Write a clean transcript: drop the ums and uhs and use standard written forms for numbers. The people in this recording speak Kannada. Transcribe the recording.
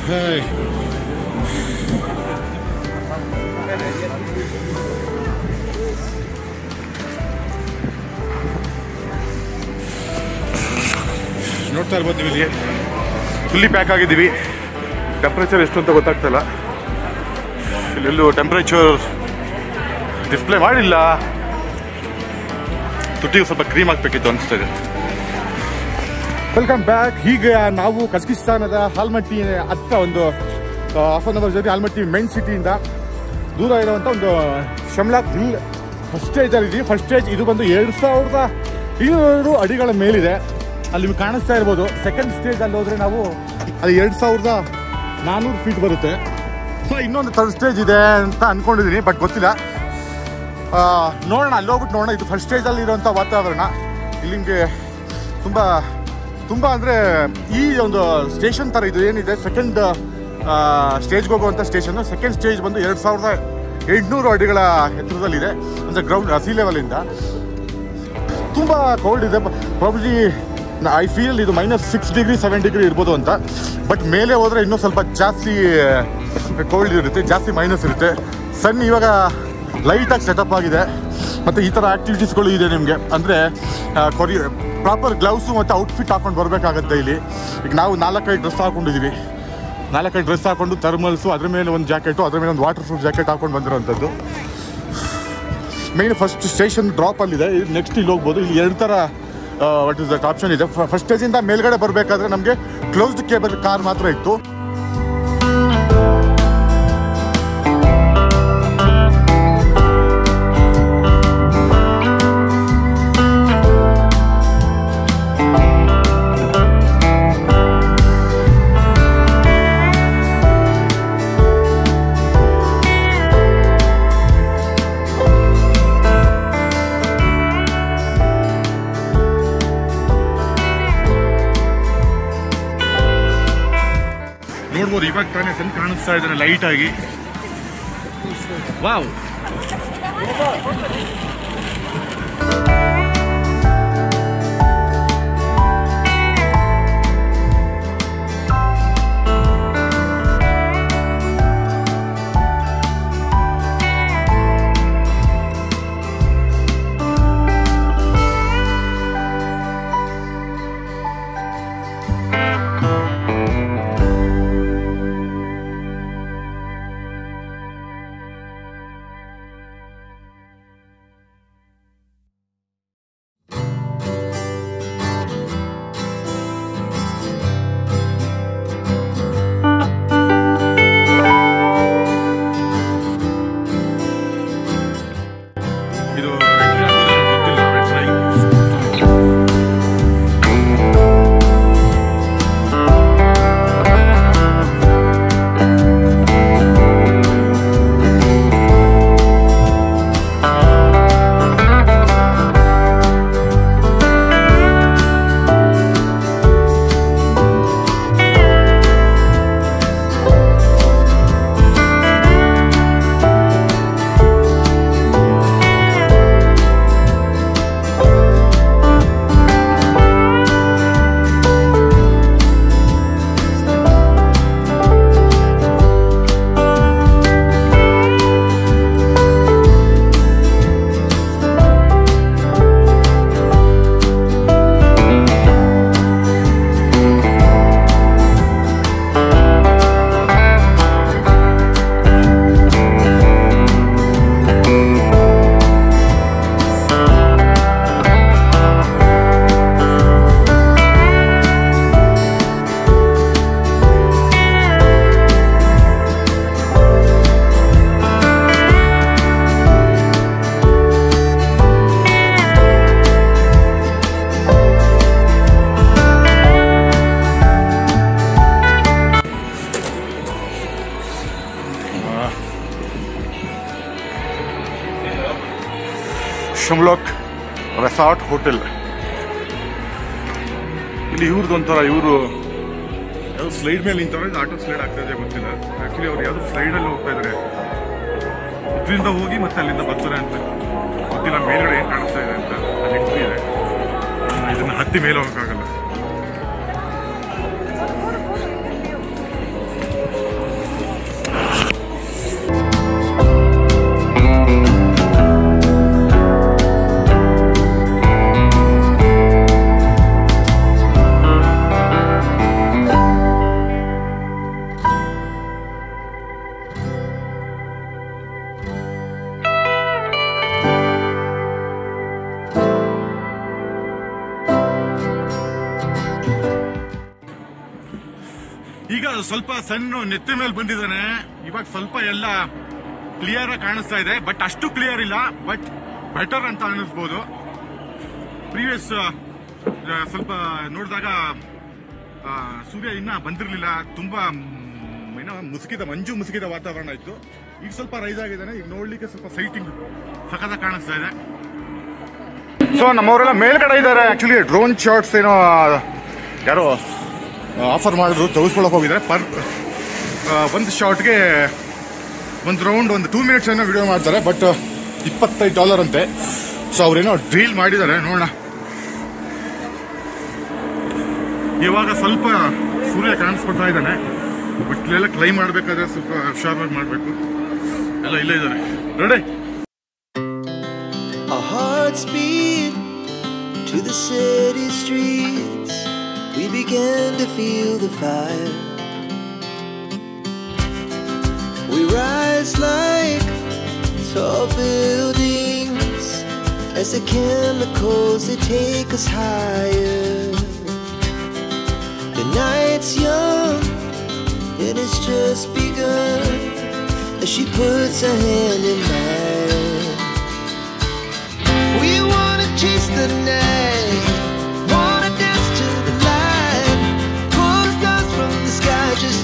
hey. ನೋಡ್ತಾ ಇರ್ಬೋದು ನೀವು ಇಲ್ಲಿ ಫುಲ್ಲಿ ಪ್ಯಾಕ್ ಆಗಿದ್ದೀವಿ. ಟೆಂಪ್ರೇಚರ್ ಎಷ್ಟು ಅಂತ ಗೊತ್ತಾಗ್ತಲ್ಲ. ಇಲ್ಲೆಲ್ಲೂ ಟೆಂಪ್ರೇಚರ್ ಡಿಸ್ಪ್ಲೇ ಮಾಡಿಲ್ಲ. ತುಟಿಗೆ ಸ್ವಲ್ಪ ಕ್ರೀಮ್ ಹಾಕ್ಬೇಕಿತ್ತು ಅನಿಸ್ತಾ ಇದೆ. Welcome back. ಹೀಗೆ ನಾವು ಕಜಕಿಸ್ತಾನದ ಆಲ್ಮಟ್ಟಿ ಹತ್ತ ಒಂದು half an hour journey. Almaty main ಸಿಟಿಯಿಂದ ದೂರ ಇರುವಂಥ ಒಂದು ಶಮ್ಲಾಕ್ ಹಿಲ್ ಫಸ್ಟ್ ಸ್ಟೇಜಲ್ಲಿ ಇದ್ದೀವಿ. ಫಸ್ಟ್ ಸ್ಟೇಜ್ ಇದು ಬಂದು 2200 ಅಡಿಗಳ ಮೇಲಿದೆ. ಅಲ್ಲಿ ನಿಮ್ಗೆ ಕಾಣಿಸ್ತಾ ಇರ್ಬೋದು. ಸೆಕೆಂಡ್ ಸ್ಟೇಜಲ್ಲಿ ಹೋದರೆ ನಾವು ಅಲ್ಲಿ 2400 ಫೀಟ್ ಬರುತ್ತೆ. ಸೊ ಇನ್ನೊಂದು ಥರ್ಡ್ ಸ್ಟೇಜ್ ಇದೆ ಅಂತ ಅಂದ್ಕೊಂಡಿದ್ದೀನಿ, ಬಟ್ ಗೊತ್ತಿಲ್ಲ. ನೋಡೋಣ, ಅಲ್ಲಿ ಹೋಗ್ಬಿಟ್ಟು ನೋಡೋಣ. ಇದು ಫಸ್ಟ್ ಸ್ಟೇಜಲ್ಲಿ ಇರೋಂಥ ವಾತಾವರಣ. ಇಲ್ಲಿ ನಿಮಗೆ ತುಂಬ ಅಂದರೆ ಈ ಒಂದು ಸ್ಟೇಷನ್ ಥರ ಇದು ಏನಿದೆ ಸೆಕೆಂಡ್ ಸ್ಟೇಜ್ಗೆ ಹೋಗುವಂಥ ಸ್ಟೇಷನ್ನು. ಸೆಕೆಂಡ್ ಸ್ಟೇಜ್ ಬಂದು 2800 ಅಡಿಗಳ ಎತ್ತರದಲ್ಲಿದೆ, ಅಂದರೆ ಗ್ರೌಂಡ್ ಸಿ ಲೆವೆಲಿಂದ. ತುಂಬ ಕೋಲ್ಡ್ ಇದೆ. ಪ್ರಾಬ್ಲಿ ಐ ಫೀಲ್ ಇದು -6 ಡಿಗ್ರಿ 7 ಡಿಗ್ರಿ ಇರ್ಬೋದು ಅಂತ. ಬಟ್ ಮೇಲೆ ಹೋದರೆ ಇನ್ನೂ ಸ್ವಲ್ಪ ಜಾಸ್ತಿ ಕೋಲ್ಡ್ ಇರುತ್ತೆ, ಜಾಸ್ತಿ ಮೈನಸ್ ಇರುತ್ತೆ. ಸನ್ ಇವಾಗ ಲೈಟಾಗಿ ಸೆಟಪ್ ಆಗಿದೆ. ಮತ್ತು ಈ ಥರ ಆ್ಯಕ್ಟಿವಿಟೀಸ್ಗಳು ಇದೆ ನಿಮಗೆ. ಅಂದರೆ ಪ್ರಾಪರ್ ಗ್ಲೌಸು ಮತ್ತು ಔಟ್ಫಿಟ್ ಹಾಕೊಂಡು ಬರಬೇಕಾಗತ್ತೆ ಇಲ್ಲಿ. ಈಗ ನಾವು 4-5 ಡ್ರೆಸ್ ಹಾಕೊಂಡಿದ್ದೀವಿ. 4-5 ಡ್ರೆಸ್ ಹಾಕೊಂಡು ಥರ್ಮಲ್ಸು, ಅದ್ರ ಮೇಲೆ ಒಂದು ಜಾಕೆಟು, ಅದ್ರ ಮೇಲೆ ಒಂದು ವಾಟರ್ ಪ್ರೂಫ್ ಜಾಕೆಟ್ ಹಾಕೊಂಡು ಬಂದಿರೋಂಥದ್ದು. ಮೇನ್ ಫಸ್ಟ್ ಸ್ಟೇಷನ್ ಡ್ರಾಪಲ್ಲಿದೆ. ನೆಕ್ಸ್ಟ್ ಇಲ್ಲಿ ಹೋಗ್ಬೋದು. ಇಲ್ಲಿ 2 ಥರ ವಾಟ್ ಇಸ್ ದಟ್ ಆಪ್ಷನ್ ಇದೆ. ಫಸ್ಟ್ ಸ್ಟೇಜಿಂದ ಮೇಲ್ಗಡೆ ಬರಬೇಕಾದ್ರೆ ನಮಗೆ ಕ್ಲೋಸ್ಡ್ ಕೇಬಲ್ ಕಾರ್ ಮಾತ್ರ ಇತ್ತು. ನೋಡ್ಬೋದು, ಇವಾಗ ತಾನೇ ಸಣ್ಣ ಕಾಣಿಸ್ತಾ ಇದ್ದಾರೆ ಲೈಟ್ ಆಗಿ. Wow, Shymbulak resort hotel. ಇಲ್ಲಿ ಇವ್ರದ್ದೊಂಥರ ಇವರು ಯಾವ್ದು ಸ್ಲೈಡ್ ಮೇಲೆ ನಿಂತವ್ರೆ, ಆಟೋ ಸ್ಲೈಡ್ ಆಗ್ತಾ ಇದೆ ಗೊತ್ತಿಲ್ಲ. ಆ್ಯಕ್ಚುಲಿ ಅವ್ರು ಯಾವುದು ಸ್ಲೈಡಲ್ಲಿ ಹೋಗ್ತಾ ಇದ್ದಾರೆ, ಇದರಿಂದ ಹೋಗಿ ಮತ್ತೆ ಅಲ್ಲಿಂದ ಬರ್ತಾರೆ ಅಂತ ಗೊತ್ತಿಲ್ಲ. ಮೇಲ್ಗಡೆ ಏನು ಕಾಣಿಸ್ತಾ ಇದೆ ಅಂತ ಅಲ್ಲಿ ಇದೆ, ಇದನ್ನು ಹತ್ತಿ ಮೇಲೆ ಹೋಗೋಕ್ಕಾಗಲ್ಲ. ಈಗ ಸ್ವಲ್ಪ ಸಣ್ಣ ನೆತ್ತಿ ಮೇಲೆ ಬಂದಿದ್ದಾನೆ. ಇವಾಗ ಸ್ವಲ್ಪ ಎಲ್ಲ ಕ್ಲಿಯರ್ ಆಗಿ ಕಾಣಿಸ್ತಾ ಇದೆ, ಬಟ್ ಅಷ್ಟು ಕ್ಲಿಯರ್ ಇಲ್ಲ, ಬಟ್ ಬೆಟರ್ ಅಂತ ಅನ್ನಿಸ್ಬೋದು. ಪ್ರೀವಿಯಸ್ ಸ್ವಲ್ಪ ನೋಡಿದಾಗ ಸೂರ್ಯ ಇನ್ನ ಬಂದಿರಲಿಲ್ಲ, ತುಂಬಾ ಮಂಜು ಮುಸುಕಿದ ವಾತಾವರಣ ಇತ್ತು. ಈಗ ಸ್ವಲ್ಪ ರೈಸ್ ಆಗಿದ್ದಾನೆ, ಈಗ ನೋಡ್ಲಿಕ್ಕೆ ಸ್ವಲ್ಪ ಸೈಟಿಂಗ್ ಸಖತ್ತಾಗಿ ಕಾಣಿಸ್ತಾ ಇದೆ. ಸೊ ನಮ್ಮವರೆಲ್ಲ ಮೇಲ್ಗಡೆ ಇದ್ದಾರೆ. ಆಕ್ಚುಲಿ ಡ್ರೋನ್ ಶಾಟ್ಸ್ ಏನೋ ಯಾರೋ ಆಫರ್ ಮಾಡಿದ್ರು, ತೆಗೆಸ್ಕೊಳಕ್ ಹೋಗಿದ್ದಾರೆ. ಒಂದು ಶಾಟ್ಗೆ ಒಂದು ರೌಂಡ್ ಒಂದು 2 minutes ಏನೋ ವಿಡಿಯೋ ಮಾಡ್ತಾರೆ, ಬಟ್ $25 ಅಂತೆ. ಸೊ ಅವ್ರೇನೋ ಡೀಲ್ ಮಾಡಿದ್ದಾರೆ, ನೋಡೋಣ. ಇವಾಗ ಸ್ವಲ್ಪ ಸೂರ್ಯ ಕಾಣಿಸ್ಕೊಡ್ತಾ ಇದ್ದಾನೆ, ಬಟ್ ಇಲ್ಲೆಲ್ಲ ಕ್ಲೈಮ್ ಮಾಡಬೇಕಾದ್ರೆ ಸ್ವಲ್ಪ ಹುಷಾರಾಗಿ ಮಾಡಬೇಕು. ಎಲ್ಲ ಇಲ್ಲೇ ಇದ್ದಾರೆ. Ready? Our hearts beat to the city streets. We began to feel the fire. We rise like tall buildings as the chemicals they take us higher. The night's young and it's just begun as she puts her hand in mine. We wanna chase the night, wanna dance to the light, pull the stars from the sky just